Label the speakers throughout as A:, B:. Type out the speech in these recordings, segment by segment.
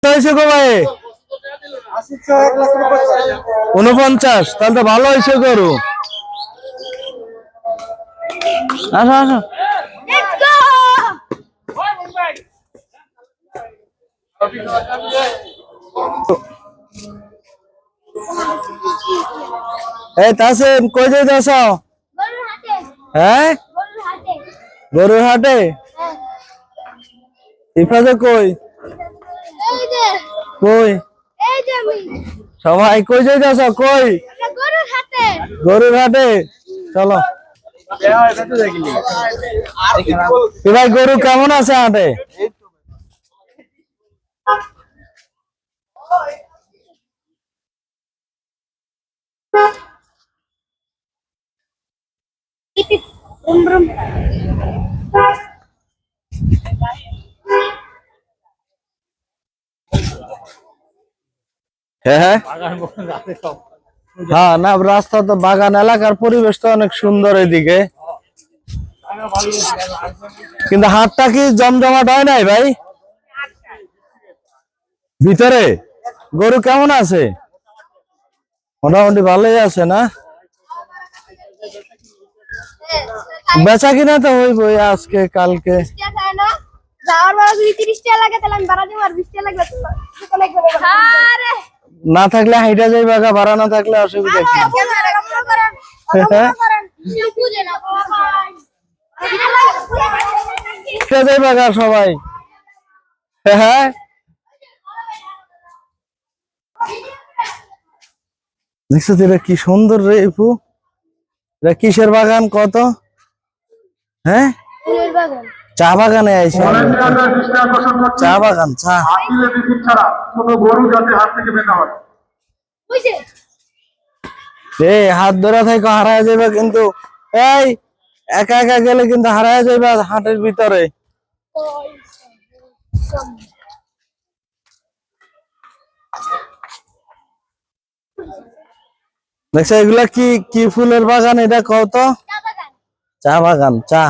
A: হয়েছে গো ভাই? 49, তাহলে তো ভালো হয়েছে গরু। আসো আসো। এই তাসিম কই যাইতেছ? হ্যাঁ, গরুর হাটে। ইফাজে কই? কই সবাই কই যাইতেছ? কই? গরুর হাটে চলো। ভাই গরু কেমন আছে হাটে? হ্যাঁ হ্যাঁ, না রাস্তা তো বাগান এলাকার পরিবেশ তো অনেক সুন্দর এদিকে, কিন্তু হাটটা কি জমজমাট হয় নাই ভাই? ভিতরে গরু কেমন আছে? মোটামুটি ভালোই আছে না? বেচা কিনা তো হইবই আজকে কালকে। না থাকলে হাইটা যাইবা, ভাড়া না থাকলে অসুবিধা কি? যাইবা সবাই। হ্যাঁ, দেখছো এটা কি সুন্দর রে ইপু, এটা কিসের বাগান কত? হ্যাঁ, চা বাগানে আইসা। চা বাগান, চা। হাত ধরা থেকে হারায় যাবে কিন্তু, এই একা একা গেলে কিন্তু হারায় যাবে হাটের ভিতরে। দেখছো এগুলা কি কি ফুলের বাগান? এটা কত? চা বাগান, চা।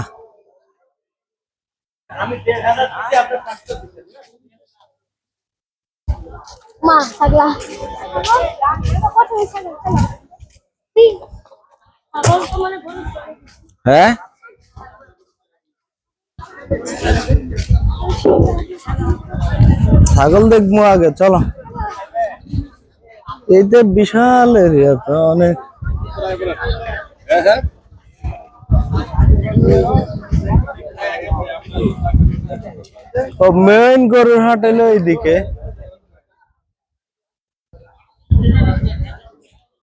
A: হ্যাঁ, ছাগল দেখবো আগে চলো। এইটা বিশাল এরিয়া তো, অনেক। মেইন গরুর হাট এলো এইদিকে।